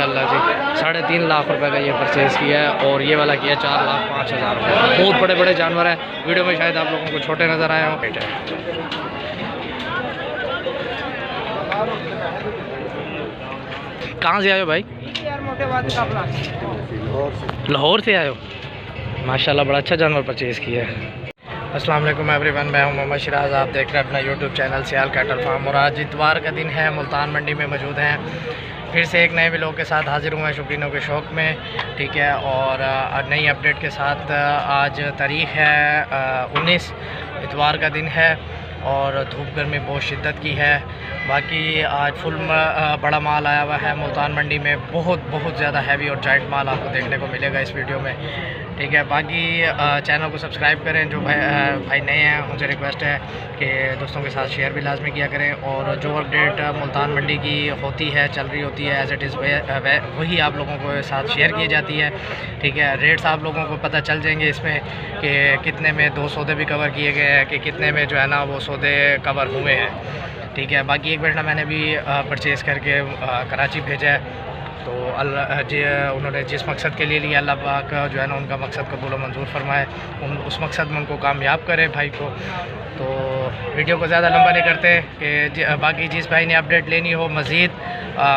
माशाल्लाह जी 3.5 लाख रुपए का ये परचेज़ किया है और ये वाला किया 4,05,000 रुपये। बहुत बड़े बड़े जानवर हैं, वीडियो में शायद आप लोगों को छोटे नज़र आए हों। कहाँ से आए हो भाई? लाहौर से आए हो। माशाल्लाह बड़ा अच्छा जानवर परचेज़ किया है। अस्सलाम वालेकुम एवरीवन, मैं हूं मोहम्मद शिराज। आप देख रहे हैं अपना यूट्यूब चैनल सियाल कैटल फार्म। और आज इतवार का दिन है, मुल्तान मंडी में मौजूद हैं। फिर से एक नए व्लॉग के साथ हाजिर हुए हैं शौकीनों के शौक़ में, ठीक है। और नई अपडेट के साथ आज तारीख़ है 19, इतवार का दिन है और धूप गर्मी बहुत शिद्दत की है। बाकी आज फुल बड़ा माल आया हुआ है मुल्तान मंडी में, बहुत ज़्यादा हैवी और जाइंट माल आपको देखने को मिलेगा इस वीडियो में, ठीक है। बाकी चैनल को सब्सक्राइब करें, जो भाई नए हैं उनसे रिक्वेस्ट है कि दोस्तों के साथ शेयर भी लाजमी किया करें। और जो अपडेट मुल्तान मंडी की होती है, चल रही होती है, एज़ इट इज़ वही आप लोगों को साथ शेयर की जाती है, ठीक है। रेट्स आप लोगों को पता चल जाएंगे इसमें कि कितने में 2 सौदे भी कवर किए गए हैं, कि कितने में जो है ना वो सौदे कवर हुए हैं, ठीक है। बाकी एक बेटा मैंने भी परचेज़ करके कराची भेजा है, तो अल्लाह जी उन्होंने जिस मकसद के लिए लिया, अल्लाह पाक जो है ना उनका मकसद कबूल व मंजूर फरमाए, उस मकसद में उनको कामयाब करे भाई को। तो वीडियो को ज़्यादा लंबा नहीं करते कि बाकी जिस भाई ने अपडेट लेनी हो मज़ीद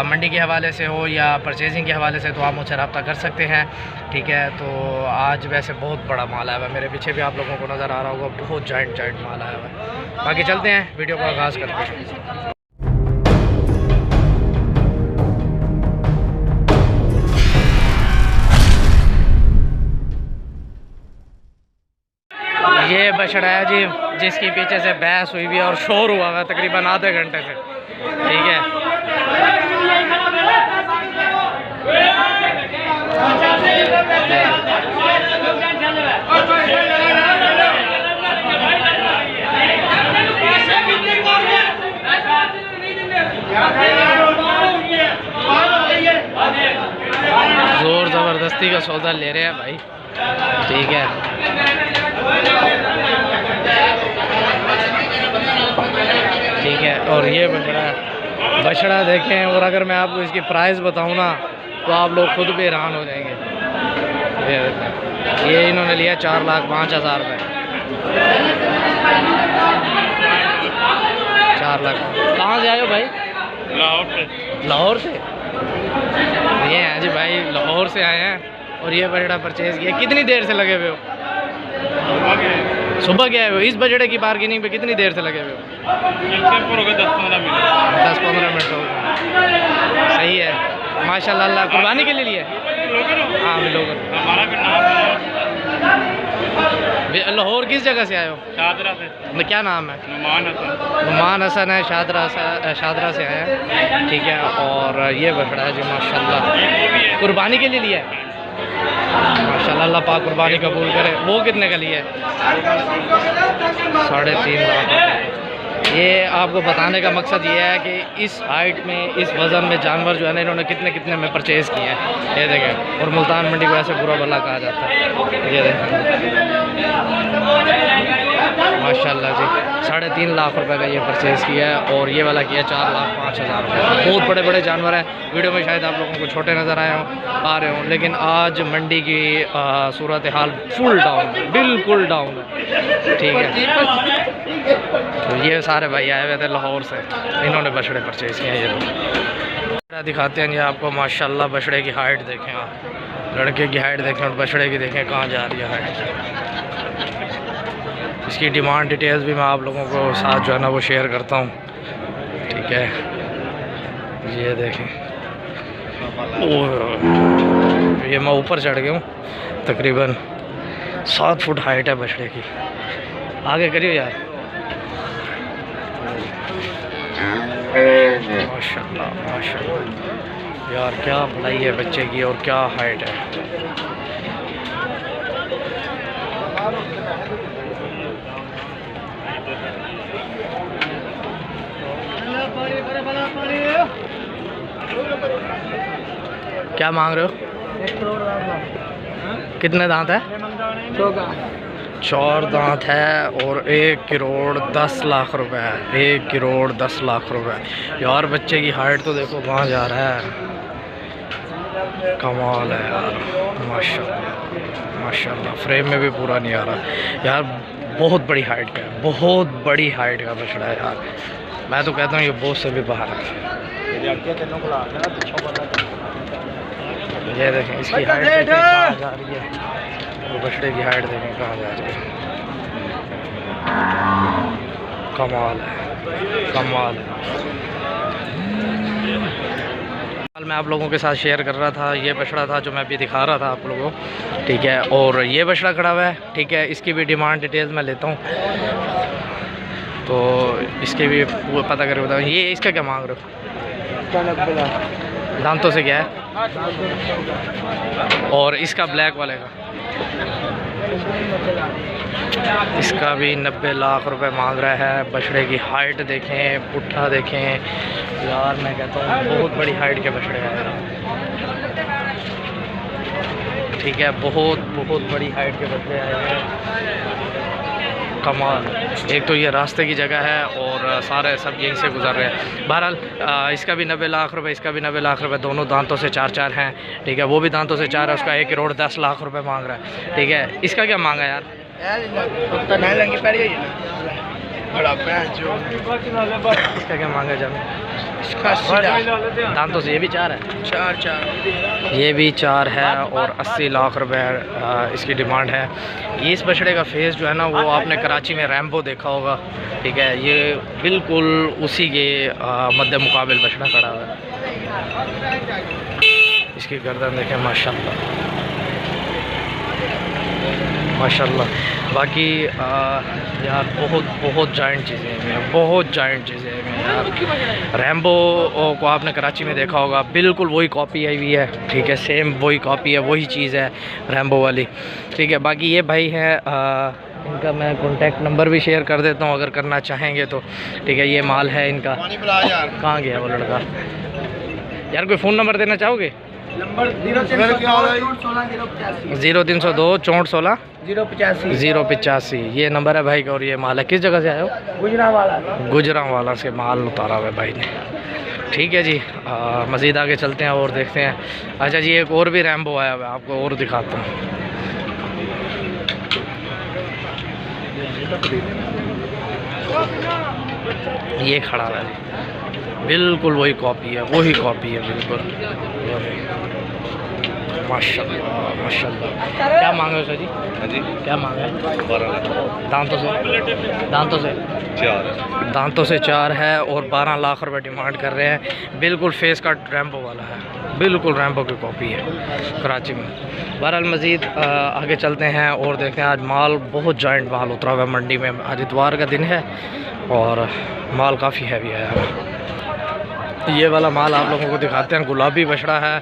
मंडी के हवाले से हो या परचेजिंग के हवाले से, तो आप मुझसे रब्ता कर सकते हैं, ठीक है। तो आज वैसे बहुत बड़ा माल आया हुआ है, मेरे पीछे भी आप लोगों को नज़र आ रहा होगा, बहुत जाइंट माल आया हुआ है। बाकी चलते हैं, वीडियो का आगाज़ करते हैं। ये बछड़ा है जी जिसकी पीछे से बहस हुई हुई है और शोर हुआ हुआ तकरीबन आधे घंटे से, ठीक है। जोर ज़बरदस्ती का सौदा ले रहे हैं भाई, ठीक है। ठीक है, और ये बछड़ा देखें, और अगर मैं आपको इसकी प्राइस बताऊं ना तो आप लोग खुद भी हैरान हो जाएंगे। ये इन्होंने लिया 4,05,000 रुपये। 4 लाख। कहाँ से आए हो भाई? लाहौर से। ये हैं जी भाई, लाहौर से आए हैं और ये बछड़ा परचेज़ किया। कितनी देर से लगे हुए हो? सुबह गए हो? इस बछड़े की बार्गेनिंग पे कितनी देर से लगे हुए हो? 10-15 मिनट हो गए। सही है माशाल्लाह। अल्लाह कुर्बानी के लिए लिए? हाँ लोग। लाहौर किस जगह से आए हो? शादरा से। क्या नाम है? नुमान हसन है, शादरा से आए हैं, ठीक है। और ये बछड़ा है जी माशाल्लाह, कुर्बानी के लिए लिया है। माशाल्लाह, अल्लाह पाक कुर्बानी कबूल करे। वो कितने का लिया है? 3.5 लाख। ये आपको बताने का मकसद ये है कि इस हाइट में, इस वज़न में जानवर जो है ना इन्होंने कितने में परचेज़ किए हैं, ये देखें। और मुल्तान मंडी को ऐसे बुरा भला कहा जाता है, ये देखें माशाल्लाह जी 3.5 लाख रुपए का ये परचेज़ किया है और ये वाला किया 4,05,000 रुपये। बहुत बड़े बड़े जानवर हैं, वीडियो में शायद आप लोगों को छोटे नज़र आ रहे हों, लेकिन आज मंडी की सूरत हाल फुल डाउन, बिल्कुल डाउन है, ठीक है। तो ये सारे भाई आए हुए थे लाहौर से, इन्होंने बछड़े परचेज़ किए हैं। ये लोग दिखाते हैं जी आपको माशाल्लाह। बछड़े की हाइट देखें आप, लड़के की हाइट देखें और बछड़े की देखें कहाँ जा रही है हाइट। इसकी डिमांड डिटेल्स भी मैं आप लोगों को साथ जो है ना वो शेयर करता हूँ, ठीक है। ये देखें, ये मैं ऊपर चढ़ गया हूँ, तकरीबन 7 फुट हाइट है बछड़े की। आगे करियो यार, माशाल्लाह माशाल्लाह यार, क्या भलाई है बच्चे की और क्या हाइट है। क्या मांग रहे हो? 1 करोड़। कितने दांत है? 4 दांत है और 1 करोड़ 10 लाख रुपए है। 1 करोड़ 10 लाख रुपए यार। बच्चे की हाइट तो देखो कहाँ जा रहा है, कमाल है यार, माशाल्लाह माशाल्लाह। फ्रेम में भी पूरा नहीं आ रहा यार, बहुत बड़ी हाइट का है, बहुत बड़ी हाइट का बछड़ा है यार। मैं तो कहता हूँ ये बहुत से भी बाहर है। ये देखें इसकी हाइट देखें कहाँ जा रही है, और बछड़े की हाइट देखें कहाँ जा रही है। कमाल है, कमाल है। मैं आप लोगों के साथ शेयर कर रहा था, ये बछड़ा था जो मैं अभी दिखा रहा था आप लोगों को, ठीक है। और ये बछड़ा खड़ा हुआ है, ठीक है। इसकी भी डिमांड डिटेल्स मैं लेता हूँ, तो इसके भी पता करके बताऊँ। ये इसका क्या मांग रहे हो? दांतों से क्या है? और इसका ब्लैक वाले का, इसका भी 90 लाख रुपए मांग रहा है। बछड़े की हाइट देखें, पुट्ठा देखें यार, मैं कहता हूँ बहुत बड़ी हाइट के बछड़े हैं, ठीक है। बहुत बहुत बड़ी हाइट के बछड़े आए हैं, कमाल। एक तो ये रास्ते की जगह है और सारे सब यहीं से गुजर रहे हैं। बहरहाल इसका भी 90 लाख रुपए, इसका भी 90 लाख रुपए, दोनों दांतों से 4-4 हैं, ठीक है। वो भी दांतों से 4 है, उसका 1 करोड़ 10 लाख रुपए मांग रहा है, ठीक है। इसका क्या मांगा यार? इसका क्या मांगा जब? दांतों से ये भी 4 है, 4 ये भी 4 है और 80 लाख रुपए इसकी डिमांड है। ये इस बछड़े का फेस जो है ना, वो आपने कराची में रैम्बो देखा होगा, ठीक है। ये बिल्कुल उसी के मद्दे मुकाबिल बछड़ा खड़ा हुआ है। इसकी गर्दन देखें, माशाल्लाह माशाल्लाह। बाकी यार बहुत बहुत जाइंट चीज़ें हैं, बहुत जाइंट चीज़ें हैं यार। रैम्बो को आपने कराची में देखा होगा, बिल्कुल वही कॉपी आई हुई है, ठीक है। सेम वही कॉपी है, वही चीज़ है रैम्बो वाली, ठीक है। बाकी ये भाई है, इनका मैं कॉन्टैक्ट नंबर भी शेयर कर देता हूँ अगर करना चाहेंगे तो, ठीक है। ये माल है इनका। कहाँ गया वो लड़का यार? कोई फ़ोन नंबर देना चाहोगे? नंबर 0302 64 16 085। ये नंबर है भाई का। और ये माल है, किस जगह से आए हो? गुजरांवाला से माल उतारा हुआ है भाई ने, ठीक है जी। मज़ीद आगे चलते हैं और देखते हैं। अच्छा जी, एक और भी रैम्बो आया हुआ है, आपको और दिखाता हूँ। ये खड़ा है जी, बिल्कुल वही कॉपी है, वही कॉपी है बिल्कुल। माशाल्लाह माशाल्लाह। क्या मांगे सर जी? हाँ जी, क्या मांगा है? 12 लाख। दांतों से 4 दांतों से 4 है और 12 लाख रुपए डिमांड कर रहे हैं। बिल्कुल फेस का रैम्बो वाला है, बिल्कुल रैम्बो की कॉपी है कराची में। बहरहाल मज़ीद आगे चलते हैं और देखते हैं। आज माल बहुत जॉइंट माल उतरा हुआ है मंडी में। आज इतवार का दिन है और माल काफ़ी हैवी है। ये वाला माल आप लोगों को दिखाते हैं। गुलाबी बछड़ा है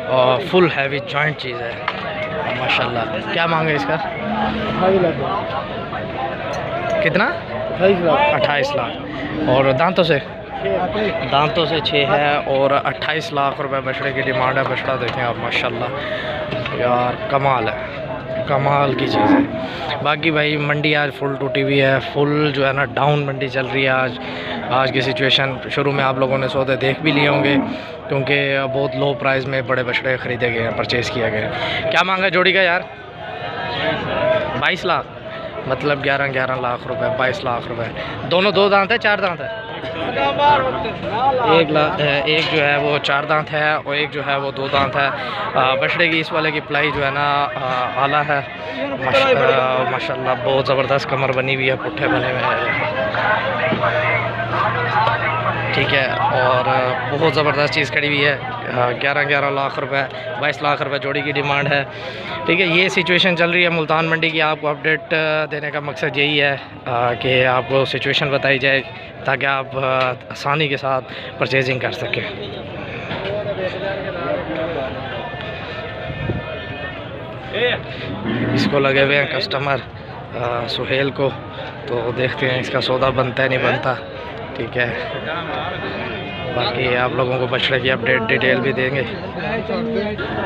और फुल हैवी जॉइंट चीज़ है माशाल्लाह। क्या मांगे इसका? 28 लाख। कितना? 28 लाख। और दांतों से 6 है और 28 लाख रुपए बछड़े की डिमांड है। बछड़ा देखें आप, माशाल्लाह यार, कमाल है, कमाल की चीज़ है। बाकी भाई मंडी आज फुल टूटी हुई है, फुल जो है ना डाउन मंडी चल रही है आज की सिचुएशन। शुरू में आप लोगों ने सौदे देख भी लिए होंगे क्योंकि बहुत लो प्राइस में बड़े बछड़े ख़रीदे गए हैं, परचेज़ किया गया है। क्या मांगा जोड़ी का यार? 22 लाख, मतलब 11 लाख रुपए, 22 लाख रुपए। दोनों 2 दांत है, 4 दांत है? एक जो है वो 4 दांत है और एक जो है वो 2 दांत है। बछड़े की इस वाले की प्लाई जो है ना आला है माशाल्लाह। बहुत ज़बरदस्त कमर बनी हुई है, पुट्ठे बने हुए हैं, ठीक है। और बहुत ज़बरदस्त चीज़ खड़ी हुई है। 11 लाख रुपए, 22 लाख रुपए जोड़ी की डिमांड है, ठीक है। ये सिचुएशन चल रही है मुल्तान मंडी की। आपको अपडेट देने का मकसद यही है कि आपको सिचुएशन बताई जाए ताकि आप आसानी के साथ परचेजिंग कर सकें। इसको लगे हुए हैं कस्टमर सुहेल को, तो देखते हैं इसका सौदा बनता है नहीं बनता, ठीक है। बाकी आप लोगों को बछड़े की अपडेट डिटेल भी देंगे।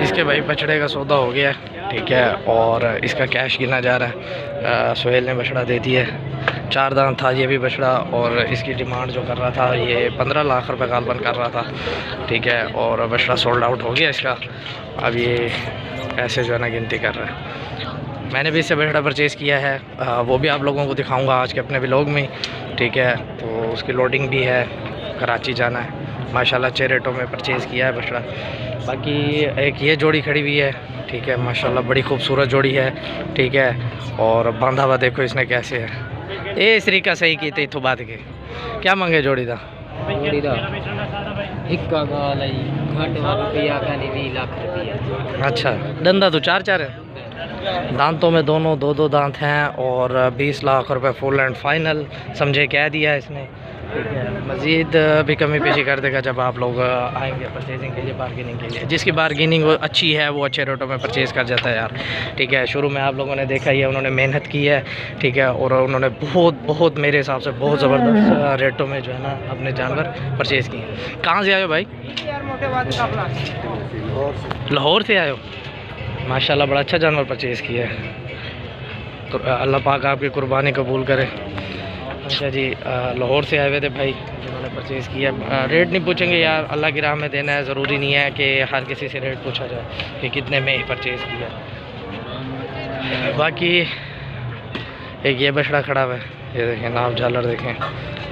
इसके भाई बछड़े का सौदा हो गया, ठीक है, और इसका कैश गिना जा रहा है। सुहेल ने बछड़ा दे दिया है। 4 दांत था ये भी बछड़ा, और इसकी डिमांड जो कर रहा था ये 15 लाख रुपए गालबन कर रहा था, ठीक है। और बछड़ा सोल्ड आउट हो गया इसका। अब ये पैसे जो है ना गिनती कर रहा है। मैंने भी इससे बछड़ा परचेज़ किया है, वो भी आप लोगों को दिखाऊंगा आज के अपने व्लॉग में, ठीक है। तो उसकी लोडिंग भी है, कराची जाना है। माशाल्लाह अच्छे रेटों में परचेज़ किया है बछड़ा। बाकी एक ये जोड़ी खड़ी हुई है, ठीक है, माशाल्लाह बड़ी खूबसूरत जोड़ी है, ठीक है। और बांधा हुआ देखो इसने कैसे है। ये इस तरीका सही की थी इतों बात के क्या मंगे जोड़ी दा? अच्छा, धंधा तो 4-4 है। दांतों में दोनों 2-2 दांत हैं और 20 लाख रुपए फुल एंड फाइनल समझे कह दिया है इसने, ठीक है। मज़ीद भी कमी पेशी कर देगा जब आप लोग आएंगे परचेजिंग के लिए, बारगेनिंग के लिए। जिसकी बारगेनिंग अच्छी है वो अच्छे रेटों में परचेज़ कर जाता है यार, ठीक है। शुरू में आप लोगों ने देखा ही है, उन्होंने मेहनत की है, ठीक है। और उन्होंने बहुत मेरे हिसाब से बहुत ज़बरदस्त रेटों में जो है ना अपने जानवर परचेज़ किए। कहाँ से आए हो भाई? लाहौर से आए हो। माशाल्लाह बड़ा अच्छा जानवर परचेज़ किया है, तो अल्लाह पाक आपकी कुर्बानी कबूल करे। अच्छा जी, लाहौर से आए हुए थे भाई जिन्होंने परचेज़ किया। रेट नहीं पूछेंगे यार, अल्लाह की राह में देना है, ज़रूरी नहीं है कि हर किसी से रेट पूछा जाए कि कितने में ही परचेज़ किया। बाकी एक ये बछड़ा खड़ा हुआ है, ये देखें, नाव झालर देखें,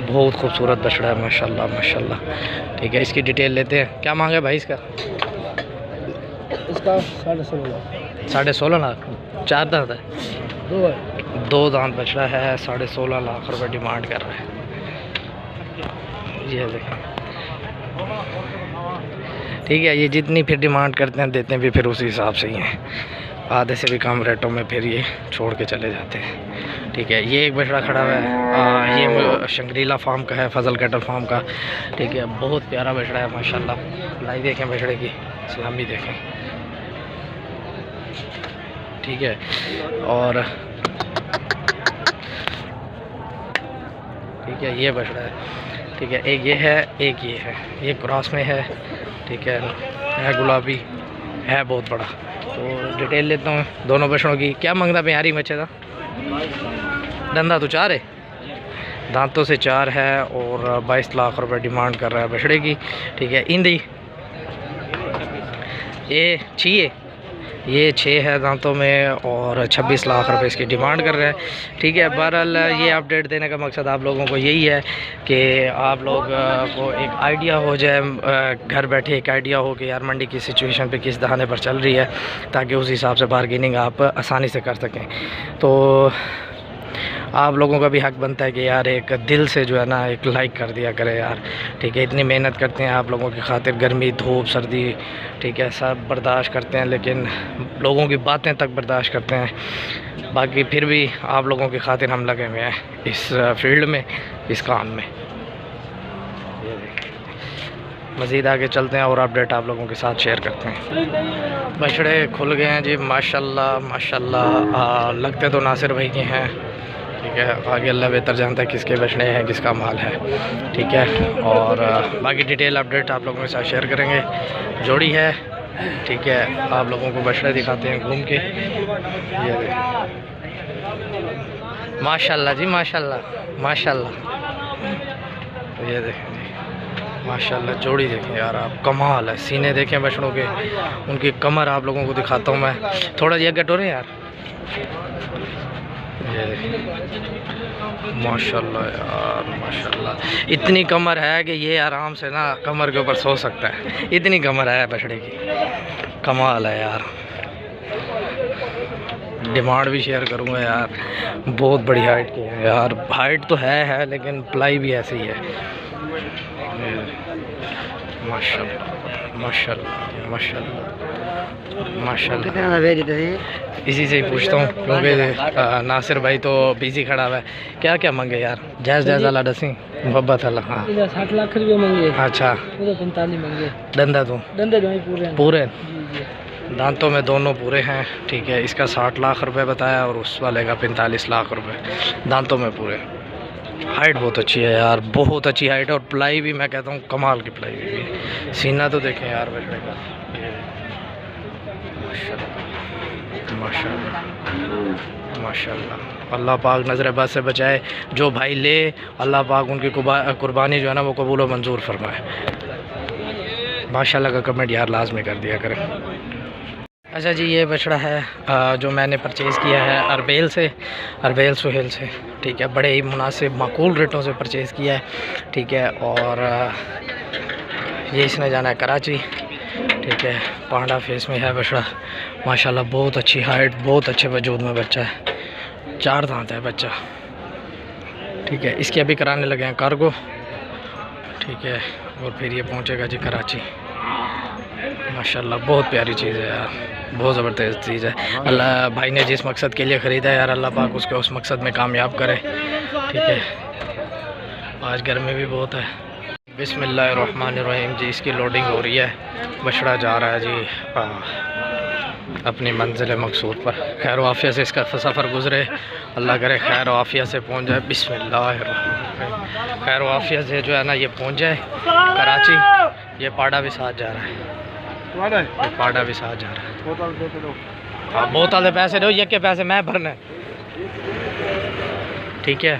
बहुत खूबसूरत बछड़ा है माशाल्लाह माशाल्लाह, ठीक है। इसकी डिटेल लेते हैं। क्या मांगे भाई इसका? इसका 16.5 16.5 लाख। 4 दांत है, 2 दांत बछड़ा है, 16.5 लाख रुपए डिमांड कर रहा है। ये देखें, ठीक है। ये जितनी फिर डिमांड करते हैं देते हैं भी फिर उसी हिसाब से ही हैं, आधे से भी कम रेटों में फिर ये छोड़ के चले जाते हैं, ठीक है। ये एक बछड़ा खड़ा हुआ है, ये शंग्रीला फार्म का है, फजल कैटल फार्म का, ठीक है। बहुत प्यारा बछड़ा है माशाल्लाह। लाई देखें बछड़े की, सलामी देखें, ठीक है। और ठीक है, ये बछड़ा है, ठीक है। एक ये है, एक ये है, ये क्रॉस में है, ठीक है गुलाबी है, बहुत बड़ा। तो डिटेल लेता हूँ दोनों बछड़ों की। क्या मंगता प्यारी बच्चे का? धंधा तो 4 है, दांतों से 4 है और 22 लाख रुपए डिमांड कर रहा है बछड़े की, ठीक है। इंदी ये 6 है, ये 6 है दांतों में और 26 लाख रुपए इसकी डिमांड कर रहा है, ठीक है। बहरहाल ये अपडेट देने का मकसद आप लोगों को यही है कि आप लोग को एक आइडिया हो जाए, घर बैठे एक आइडिया हो कि यार मंडी की सिचुएशन पे किस दहाने पर चल रही है, ताकि उस हिसाब से बारगेनिंग आप आसानी से कर सकें। तो आप लोगों का भी हक बनता है कि यार एक दिल से जो है ना एक लाइक कर दिया करें यार, ठीक है। इतनी मेहनत करते हैं आप लोगों की खातिर, गर्मी धूप सर्दी, ठीक है, सब बर्दाश्त करते हैं, लेकिन लोगों की बातें तक बर्दाश्त करते हैं। बाकी फिर भी आप लोगों की खातिर हम लगे हुए हैं इस फील्ड में, इस काम में। मज़ीद आगे चलते हैं और अपडेट आप लोगों के साथ शेयर करते हैं। बछड़े खुल गए हैं जी माशाल्लाह माशाल्लाह। लगते तो नासिर भाई के हैं, ठीक है। आगे अल्लाह बेहतर जानता है किसके बछड़े हैं, किसका माल है, ठीक है। और बाकी डिटेल अपडेट आप लोगों के साथ शेयर करेंगे। जोड़ी है, ठीक है। आप लोगों को बछड़े दिखाते हैं घूम के। ये माशाल्लाह जी माशाल्लाह माशाल्लाह। ये देखें माशाल्लाह, जोड़ी देखें यार आप, कमाल है। सीने देखें बछड़ों के, उनकी कमर आप लोगों को दिखाता हूँ मैं। थोड़ा ये गटोरे यार, ये देखें माशाल्लाह यार माशाल्लाह। इतनी कमर है कि ये आराम से ना कमर के ऊपर सो सकता है, इतनी कमर है बछड़े की, कमाल है यार। डिमांड भी शेयर करूँगा यार, बहुत बड़ी हाइट की है यार। हाइट तो है लेकिन प्लाई भी ऐसी ही है। माशाल्लाह माशाल्लाह माशाल्लाह माशाल्लाह। इसी से ही पूछता हूँ क्योंकि नासिर भाई तो बिजी खड़ा हुआ है। क्या क्या मंगे यार? जायज़ अला दसी मोहब्बत अल्लाह। हाँ 60 लाख रुपये मंगे। अच्छा 45 मंगे। धंधा तो धंधे पूरे दांतों में दोनों पूरे हैं, ठीक है। इसका 60 लाख रुपए बताया और उस वाले का 45 लाख रुपए, दांतों में पूरे। हाइट बहुत अच्छी है यार, बहुत अच्छी हाइट है और प्लाई भी मैं कहता हूँ कमाल की प्लाई भी है। सीना तो देखें यार बछड़े का, माशाल्लाह माशाल्लाह। माशाल्लाह। अल्लाह पाक नज़र बद से बचाए, जो भाई ले अल्लाह पाक उनकी कुर्बानी जो है ना वो कबूल व मंजूर फरमाए। माशाल्लाह का कमेंट यार लाजमी कर दिया करें। अच्छा जी, ये बछड़ा है जो मैंने परचेज़ किया है अरबेल सुहेल से, ठीक है। बड़े ही मुनासिब माकूल रेटों से परचेज़ किया है, ठीक है। और ये इसने जाना है कराची, ठीक है। पांडा फेस में है बछड़ा, माशाल्लाह बहुत अच्छी हाइट, बहुत अच्छे वजूद में बच्चा है, 4 दांत है बच्चा, ठीक है। इसके अभी कराने लगे हैं कार्गो, ठीक है। और फिर ये पहुंचेगा जी कराची। माशाल्लाह बहुत प्यारी चीज़ है यार, बहुत ज़बरदस्त चीज़ है। अल्लाह भाई ने जिस मकसद के लिए ख़रीदा है यार, अल्लाह पाक उसके उस मकसद में कामयाब करे, ठीक है। आज गर्मी भी बहुत है। बिस्मिल्लाहिर्रहमानिर्रहीम जी, इसकी लोडिंग हो रही है, बछड़ा जा रहा है जी अपनी मंजिल मकसूद पर। खैर आफिया से इसका सफ़र गुज़रे, अल्लाह करे खैर आफिया से पहुंच जाए। बिस्मिल्लाहिर्रहमानिर्रहीम, खैर आफिया से जो है ना ये पहुंच जाए कराची। ये पाड़ा भी साथ जा रहा है, ये पाड़ा भी साथ जा रहा है। हाँ बोतल पैसे दो, ये के पैसे मैं भरना है, ठीक है।